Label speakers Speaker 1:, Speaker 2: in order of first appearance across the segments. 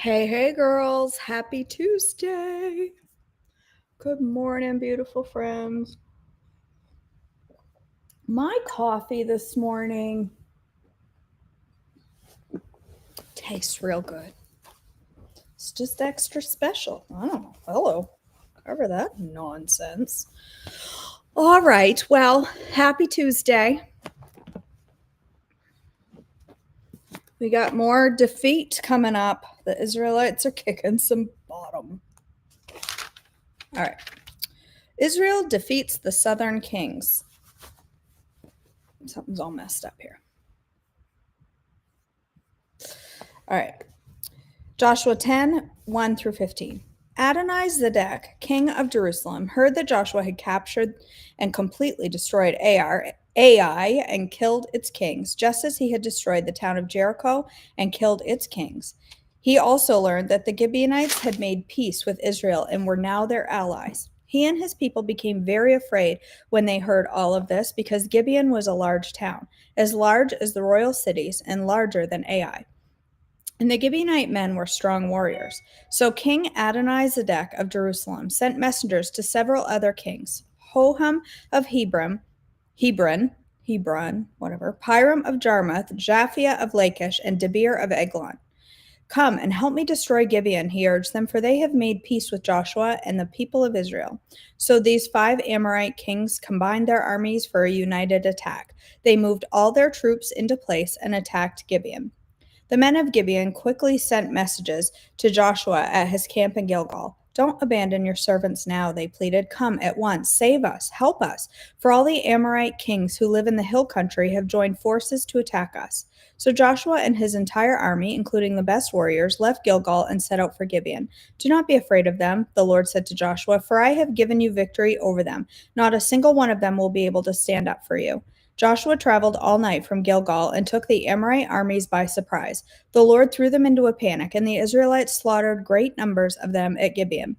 Speaker 1: Hey, girls. Happy Tuesday. Good morning, beautiful friends. My coffee this morning tastes real good. It's just extra special. I don't know. Hello. Cover that nonsense. All right. Well, happy Tuesday. We got more defeat coming up. The Israelites are kicking some bottom. All right. Israel defeats the southern kings. Something's all messed up here. All right. Joshua 10, 1 through 15. Adonai-Zedek, king of Jerusalem, heard that Joshua had captured and completely destroyed Ai and killed its kings, just as he had destroyed the town of Jericho and killed its kings. He also learned that the Gibeonites had made peace with Israel and were now their allies. He and his people became very afraid when they heard all of this because Gibeon was a large town, as large as the royal cities and larger than Ai. And the Gibeonite men were strong warriors. So King Adonai-Zedek of Jerusalem sent messengers to several other kings: Hoham of Hebron, Piram of Jarmuth, Japhia of Lachish, and Debir of Eglon. Come and help me destroy Gibeon, he urged them, for they have made peace with Joshua and the people of Israel. So these 5 Amorite kings combined their armies for a united attack. They moved all their troops into place and attacked Gibeon. The men of Gibeon quickly sent messages to Joshua at his camp in Gilgal. Don't abandon your servants now, they pleaded. Come at once, save us, help us, for all the Amorite kings who live in the hill country have joined forces to attack us. So Joshua and his entire army, including the best warriors, left Gilgal and set out for Gibeon. Do not be afraid of them, the Lord said to Joshua, for I have given you victory over them. Not a single one of them will be able to stand up for you. Joshua traveled all night from Gilgal and took the Amorite armies by surprise. The Lord threw them into a panic, and the Israelites slaughtered great numbers of them at Gibeon.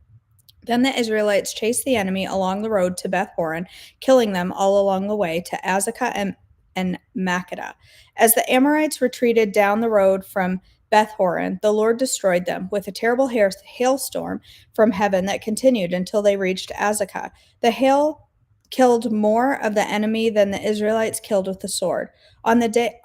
Speaker 1: Then the Israelites chased the enemy along the road to Beth Horon, killing them all along the way to Azekah and Makkedah. As the Amorites retreated down the road from Beth Horon, the Lord destroyed them with a terrible hailstorm from heaven that continued until they reached Azekah. The hail killed more of the enemy than the Israelites killed with the sword. On the day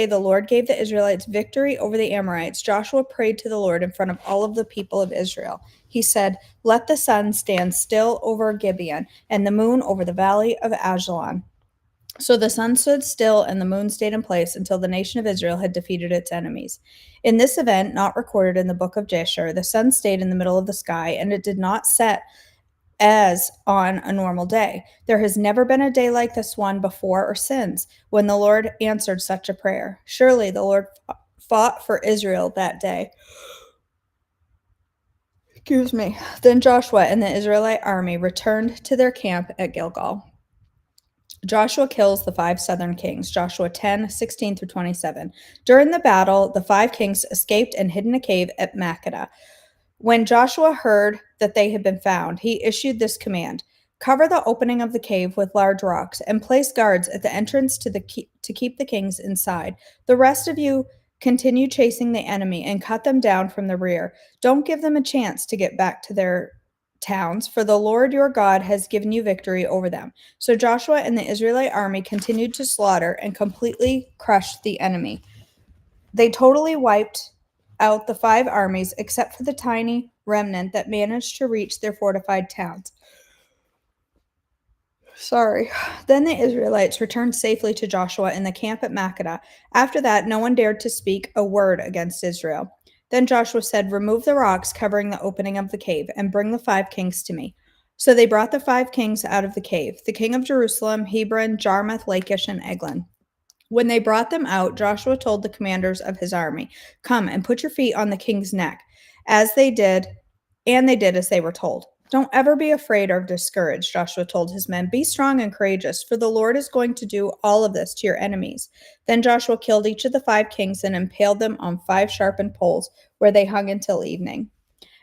Speaker 1: the Lord gave the Israelites victory over the Amorites, Joshua prayed to the Lord in front of all of the people of Israel. He said, "Let the sun stand still over Gibeon and the moon over the valley of Ajalon." So the sun stood still and the moon stayed in place until the nation of Israel had defeated its enemies. In this event, not recorded in the book of Jasher, the sun stayed in the middle of the sky and it did not set as on a normal day. There has never been a day like this one before or since when the Lord answered such a prayer. Surely the Lord fought for Israel that day. Excuse me. Then Joshua and the Israelite army returned to their camp at Gilgal. Joshua kills the 5 southern kings. Joshua 10, 16 through 27. During the battle, the 5 kings escaped and hid in a cave at Makkedah. When Joshua heard that they had been found, he issued this command: cover the opening of the cave with large rocks and place guards at the entrance to keep the kings inside. The rest of you continue chasing the enemy and cut them down from the rear. Don't give them a chance to get back to their towns, for the Lord your God has given you victory over them. So Joshua and the Israelite army continued to slaughter and completely crush the enemy. They totally wiped out the 5 armies except for the tiny remnant that managed to reach their fortified towns. Then the Israelites returned safely to Joshua in the camp at Makkedah. After that, no one dared to speak a word against Israel. Then Joshua said, "Remove the rocks covering the opening of the cave and bring the 5 kings to me." So they brought the 5 kings out of the cave: the king of Jerusalem, Hebron, Jarmuth, Lachish, and Eglon. When they brought them out, Joshua told the commanders of his army, "Come and put your feet on the king's neck." They did as they were told. "Don't ever be afraid or discouraged," Joshua told his men. "Be strong and courageous, for the Lord is going to do all of this to your enemies." Then Joshua killed each of the 5 kings and impaled them on 5 sharpened poles, where they hung until evening.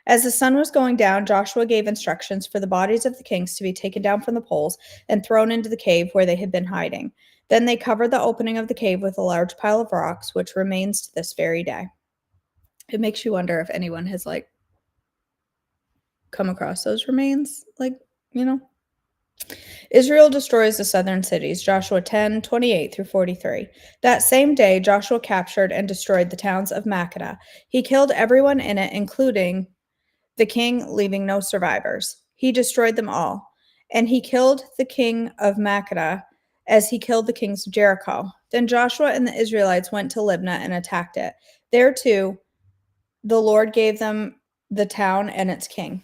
Speaker 1: As the sun was going down, Joshua gave instructions for the bodies of the kings to be taken down from the poles and thrown into the cave where they had been hiding. Then they covered the opening of the cave with a large pile of rocks, which remains to this very day. It makes you wonder if anyone has like come across those remains, like, you know. Israel destroys the southern cities, Joshua 10:28 through 43. That same day, Joshua captured and destroyed the towns of Makkedah. He killed everyone in it, including the king, leaving no survivors. He destroyed them all. And he killed the king of Makkedah as he killed the kings of Jericho. Then Joshua and the Israelites went to Libnah and attacked it. There too, the Lord gave them the town and its king.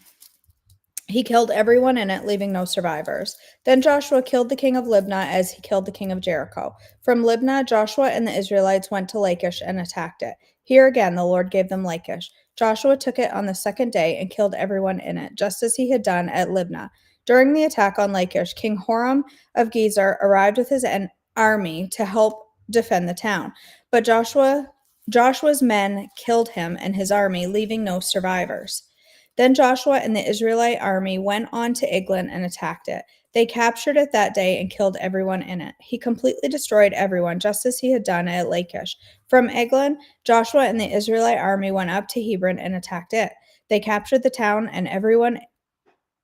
Speaker 1: He killed everyone in it, leaving no survivors. Then Joshua killed the king of Libnah as he killed the king of Jericho. From Libnah, Joshua and the Israelites went to Lachish and attacked it. Here again, the Lord gave them Lachish. Joshua took it on the second day and killed everyone in it, just as he had done at Libnah. During the attack on Lachish, King Horam of Gezer arrived with his army to help defend the town. But Joshua's men killed him and his army, leaving no survivors. Then Joshua and the Israelite army went on to Eglon and attacked it. They captured it that day and killed everyone in it. He completely destroyed everyone, just as he had done at Lachish. From Eglon, Joshua and the Israelite army went up to Hebron and attacked it. They captured the town and everyone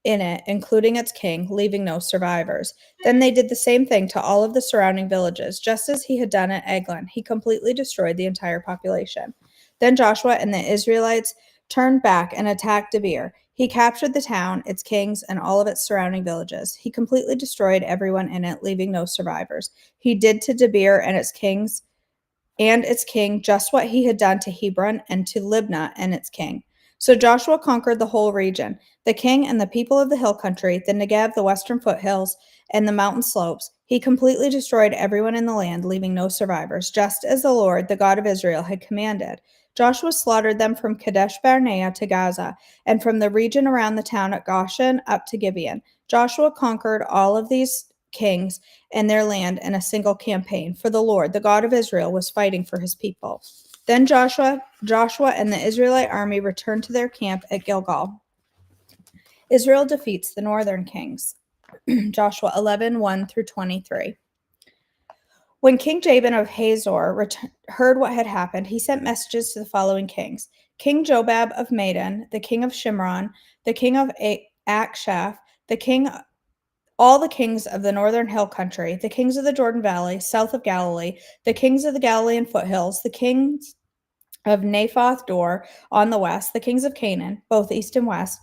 Speaker 1: in it, including its king, leaving no survivors. Then they did the same thing to all of the surrounding villages, just as he had done at Eglon. He completely destroyed the entire population. Then Joshua and the Israelites turned back and attacked Debir. He captured the town, its kings, and all of its surrounding villages. He completely destroyed everyone in it, leaving no survivors. He did to Debir and its kings and its king just what he had done to Hebron and to Libnah and its king. So Joshua conquered the whole region, the king and the people of the hill country, the Negev, the western foothills, and the mountain slopes. He completely destroyed everyone in the land, leaving no survivors, just as the Lord, the God of Israel, had commanded. Joshua slaughtered them from Kadesh Barnea to Gaza, and from the region around the town at Goshen up to Gibeon. Joshua conquered all of these kings and their land in a single campaign, for the Lord, the God of Israel, was fighting for his people. Then Joshua and the Israelite army returned to their camp at Gilgal. Israel defeats the northern kings. Joshua 11:1 through 23. When King Jabin of Hazor heard what had happened, he sent messages to the following kings: King Jobab of Madon, the king of Shimron, the king of Akshaph, all the kings of the northern hill country, the kings of the Jordan Valley, south of Galilee, the kings of the Galilean foothills, the kings of Naphoth Dor on the west, the kings of Canaan, both east and west,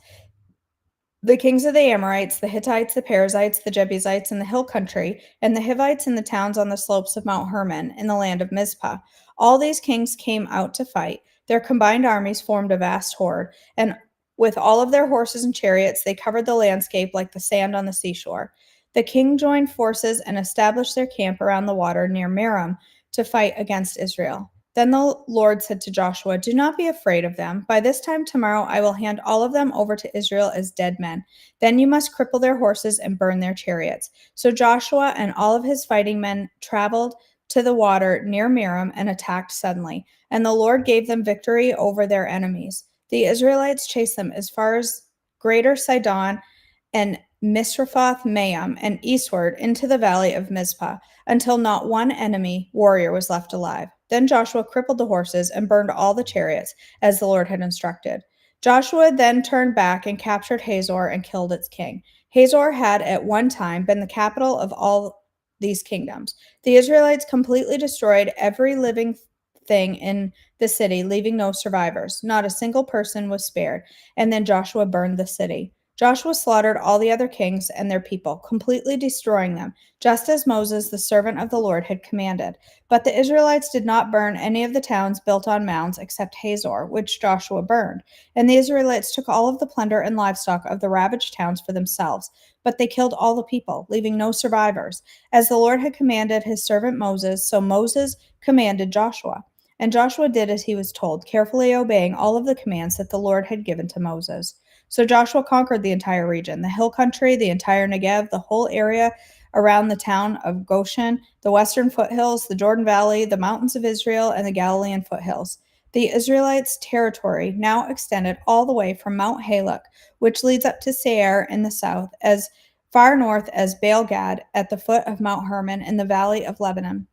Speaker 1: the kings of the Amorites, the Hittites, the Perizzites, the Jebusites in the hill country, and the Hivites in the towns on the slopes of Mount Hermon in the land of Mizpah. All these kings came out to fight. Their combined armies formed a vast horde, and with all of their horses and chariots, they covered the landscape like the sand on the seashore. The king joined forces and established their camp around the water near Merom to fight against Israel. Then the Lord said to Joshua, "Do not be afraid of them. By this time tomorrow I will hand all of them over to Israel as dead men. Then you must cripple their horses and burn their chariots." So Joshua and all of his fighting men traveled to the water near Merom and attacked suddenly, and the Lord gave them victory over their enemies. The Israelites chased them as far as Greater Sidon and Misrephoth Maim and eastward into the valley of Mizpah, until not one enemy warrior was left alive. Then Joshua crippled the horses and burned all the chariots, as the Lord had instructed. Joshua then turned back and captured Hazor and killed its king. Hazor had at one time been the capital of all these kingdoms. The Israelites completely destroyed every living thing in the city, leaving no survivors. Not a single person was spared. And then Joshua burned the city. Joshua slaughtered all the other kings and their people, completely destroying them, just as Moses, the servant of the Lord, had commanded. But the Israelites did not burn any of the towns built on mounds except Hazor, which Joshua burned. And the Israelites took all of the plunder and livestock of the ravaged towns for themselves. But they killed all the people, leaving no survivors. As the Lord had commanded his servant Moses, so Moses commanded Joshua. And Joshua did as he was told, carefully obeying all of the commands that the Lord had given to Moses. So Joshua conquered the entire region, the hill country, the entire Negev, the whole area around the town of Goshen, the western foothills, the Jordan Valley, the mountains of Israel, and the Galilean foothills. The Israelites' territory now extended all the way from Mount Halak, which leads up to Seir in the south, as far north as Baal Gad at the foot of Mount Hermon in the valley of Lebanon,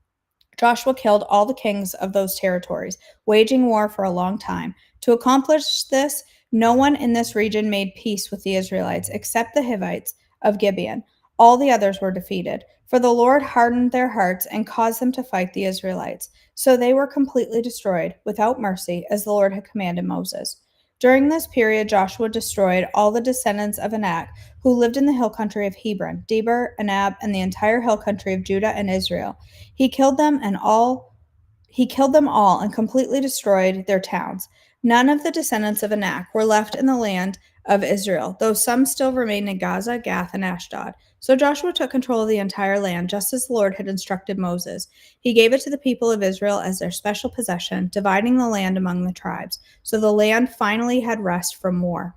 Speaker 1: Joshua killed all the kings of those territories, waging war for a long time. To accomplish this, no one in this region made peace with the Israelites except the Hivites of Gibeon. All the others were defeated, for the Lord hardened their hearts and caused them to fight the Israelites. So they were completely destroyed, without mercy, as the Lord had commanded Moses. During this period, Joshua destroyed all the descendants of Anak who lived in the hill country of Hebron, Debir, Anab, and the entire hill country of Judah and Israel. He killed them all and completely destroyed their towns. None of the descendants of Anak were left in the land of Israel, though some still remained in Gaza, Gath, and Ashdod. So Joshua took control of the entire land, just as the Lord had instructed Moses. He gave it to the people of Israel as their special possession, dividing the land among the tribes. So the land finally had rest from war.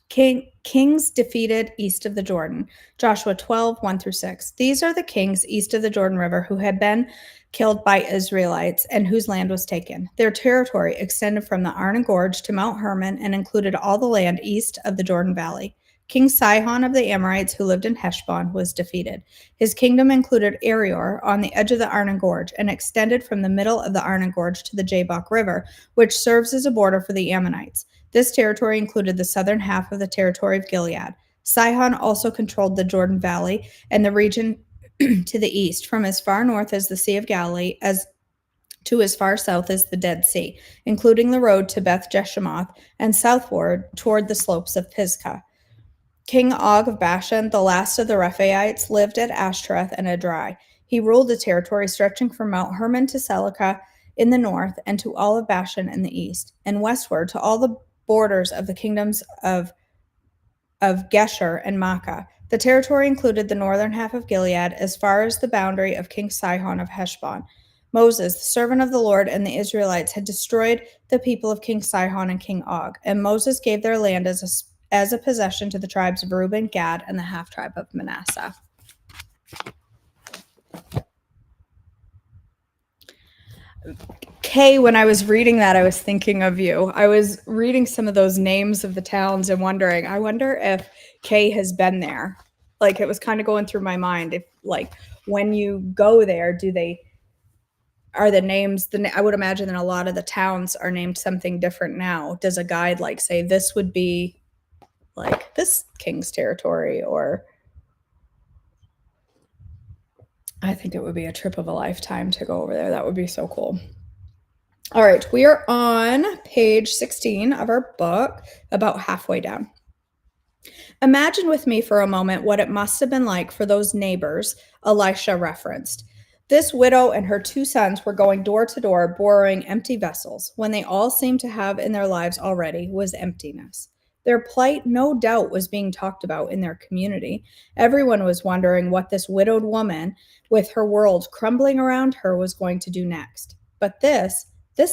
Speaker 1: Kings defeated east of the Jordan. Joshua 12, 1-6. These are the kings east of the Jordan River who had been killed by Israelites and whose land was taken. Their territory extended from the Arnon Gorge to Mount Hermon and included all the land east of the Jordan Valley. King Sihon of the Amorites, who lived in Heshbon, was defeated. His kingdom included Aroer on the edge of the Arnon Gorge and extended from the middle of the Arnon Gorge to the Jabbok River, which serves as a border for the Ammonites. This territory included the southern half of the territory of Gilead. Sihon also controlled the Jordan Valley and the region to the east, from as far north as the Sea of Galilee as to as far south as the Dead Sea, including the road to Beth Jeshimoth and southward toward the slopes of Pisgah. King Og of Bashan, the last of the Rephaites, lived at Ashtoreth and Edrei. He ruled a territory stretching from Mount Hermon to Selecah in the north and to all of Bashan in the east, and westward to all the borders of the kingdoms of Geshur and Makkah. The territory included the northern half of Gilead as far as the boundary of King Sihon of Heshbon. Moses, the servant of the Lord, and the Israelites had destroyed the people of King Sihon and King Og, and Moses gave their land as a possession to the tribes of Reuben, Gad, and the half-tribe of Manasseh. Kay, when I was reading that, I was thinking of you. I was reading some of those names of the towns and wondering, I wonder if Kay has been there. Like, it was kind of going through my mind. If, like, when you go there, are the names, I would imagine that a lot of the towns are named something different now. Does a guide, like, say, this would be, like, this king's territory, or... I think it would be a trip of a lifetime to go over there. That would be so cool. All right, we are on page 16 of our book, about halfway down. Imagine with me for a moment what it must have been like for those neighbors Elisha referenced. This widow and her 2 sons were going door to door, borrowing empty vessels, when they all seemed to have in their lives already was emptiness. Their plight, no doubt, was being talked about in their community. Everyone was wondering what this widowed woman, with her world crumbling around her, was going to do next. But this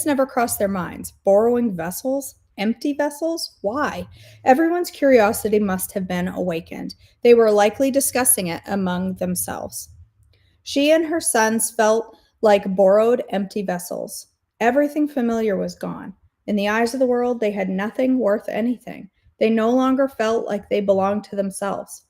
Speaker 1: never crossed their minds. Borrowing vessels? Empty vessels? Why? Everyone's curiosity must have been awakened. They were likely discussing it among themselves. She and her sons felt like borrowed, empty vessels. Everything familiar was gone. In the eyes of the world, they had nothing worth anything. They no longer felt like they belonged to themselves.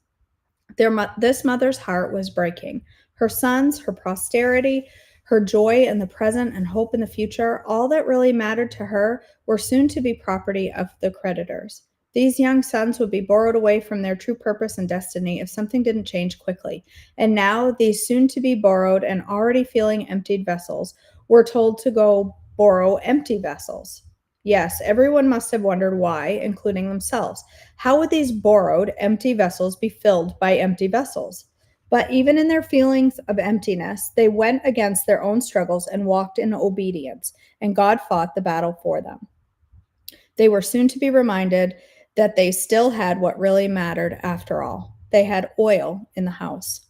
Speaker 1: This mother's heart was breaking. Her sons, her posterity, her joy in the present and hope in the future, all that really mattered to her were soon to be property of the creditors. These young sons would be borrowed away from their true purpose and destiny if something didn't change quickly. And now these soon-to-be borrowed and already feeling emptied vessels were told to go borrow empty vessels. Yes, everyone must have wondered why, including themselves. How would these borrowed, empty vessels be filled by empty vessels? But even in their feelings of emptiness, they went against their own struggles and walked in obedience, and God fought the battle for them. They were soon to be reminded that they still had what really mattered after all. They had oil in the house.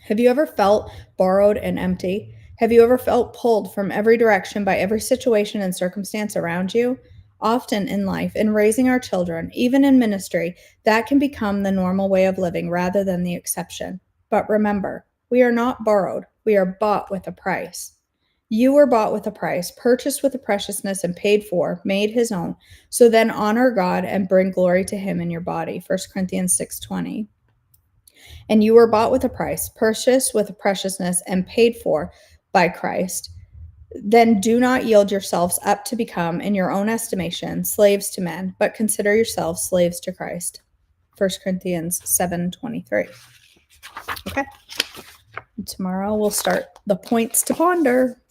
Speaker 1: Have you ever felt borrowed and empty? Have you ever felt pulled from every direction by every situation and circumstance around you? Often in life, in raising our children, even in ministry, that can become the normal way of living rather than the exception. But remember, we are not borrowed. We are bought with a price. You were bought with a price, purchased with a preciousness, and paid for, made his own. So then honor God and bring glory to him in your body. 1 Corinthians 6:20. And you were bought with a price, purchased with a preciousness, and paid for by Christ. Then do not yield yourselves up to become, in your own estimation, slaves to men, but consider yourselves slaves to Christ. 1 Corinthians 7:23. Okay. Tomorrow we'll start the points to ponder.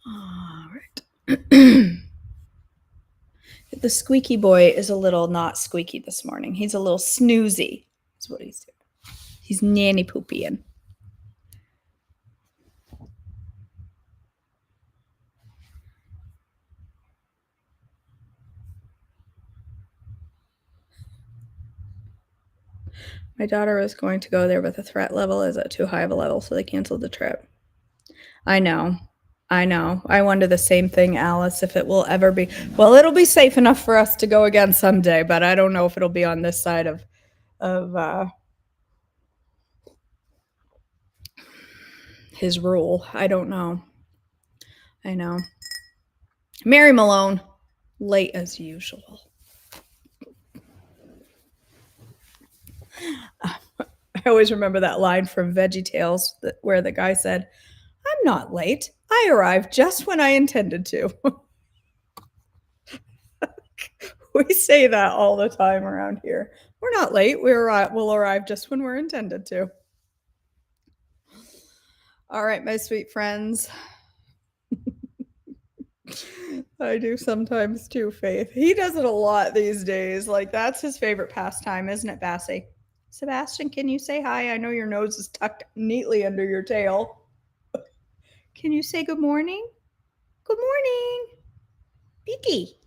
Speaker 1: All right. The squeaky boy is a little not squeaky this morning. He's a little snoozy, is what he's doing. He's nanny poopying. My daughter was going to go there, but the threat level is at too high of a level, so they canceled the trip. I know. I wonder the same thing, Alice, if it will ever be. Well, it'll be safe enough for us to go again someday, but I don't know if it'll be on this side of his rule. I don't know. I know. Mary Malone, late as usual. I always remember that line from VeggieTales where the guy said, "I'm not late. I arrived just when I intended to." We say that all the time around here. We're not late. We'll arrive just when we're intended to. All right, my sweet friends. I do sometimes too, Faith. He does it a lot these days. Like, that's his favorite pastime, isn't it, Bassie? Sebastian, can you say hi? I know your nose is tucked neatly under your tail. Can you say good morning? Good morning. Beaky.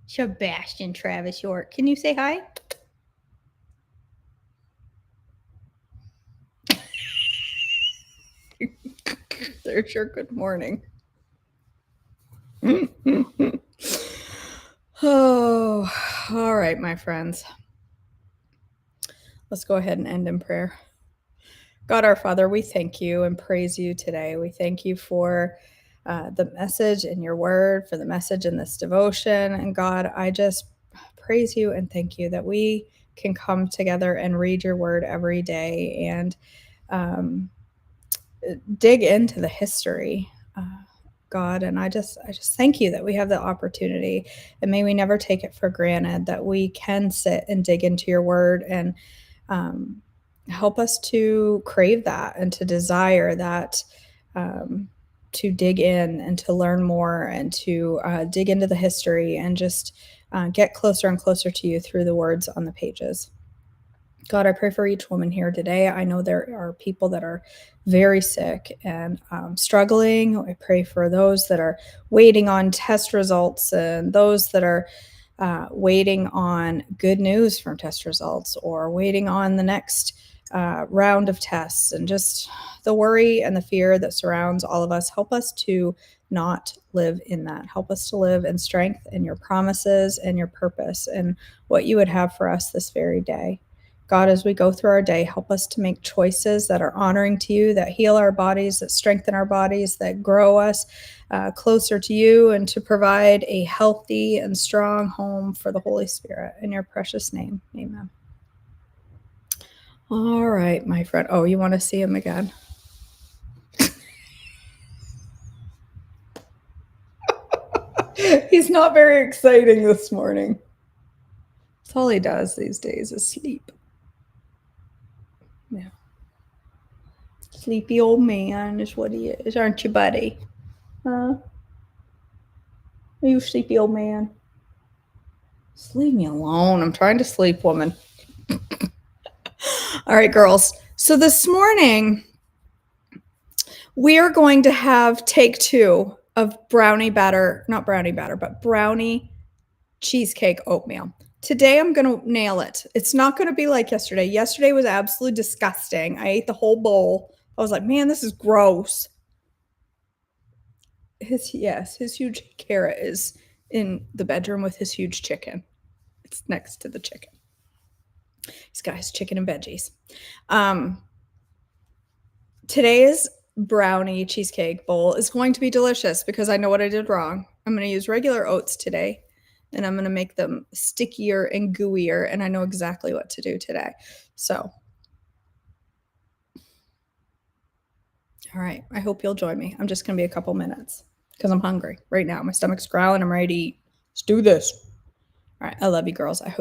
Speaker 1: Sebastian Travis York. Can you say hi? There's your good morning. Oh, all right, my friends. Let's go ahead and end in prayer. God, our Father, we thank you and praise you today. We thank you for the message in your word, for the message in this devotion. And God, I just praise you and thank you that we can come together and read your word every day and dig into the history, God. And I just thank you that we have the opportunity, and may we never take it for granted that we can sit and dig into your word and help us to crave that and to desire that, to dig in and to learn more and to dig into the history and just get closer and closer to you through the words on the pages. God, I pray for each woman here today. I know there are people that are very sick and struggling. I pray for those that are waiting on test results and those that are waiting on good news from test results or waiting on the next round of tests, and just the worry and the fear that surrounds all of us. Help us to not live in that. Help us to live in strength and your promises and your purpose and what you would have for us this very day. God, as we go through our day, help us to make choices that are honoring to you, that heal our bodies, that strengthen our bodies, that grow us closer to you, and to provide a healthy and strong home for the Holy Spirit. In your precious name, amen. All right, my friend. Oh, you want to see him again? He's not very exciting this morning. That's all he does these days is sleep. Yeah. Sleepy old man is what he is, aren't you, buddy? Huh? Are you sleepy old man? Just leave me alone. I'm trying to sleep, woman. All right, girls. So this morning, we are going to have take 2 of brownie cheesecake oatmeal. Today, I'm going to nail it. It's not going to be like yesterday. Yesterday was absolutely disgusting. I ate the whole bowl. I was like, man, this is gross. His huge carrot is in the bedroom with his huge chicken. It's next to the chicken. He's got his chicken and veggies. Today's brownie cheesecake bowl is going to be delicious because I know what I did wrong. I'm going to use regular oats today. and I'm going to make them stickier and gooier, and I know exactly what to do today. So, all right, I hope you'll join me. I'm just going to be a couple minutes because I'm hungry right now. My stomach's growling. I'm ready to eat. Let's do this. All right, I love you, girls. I hope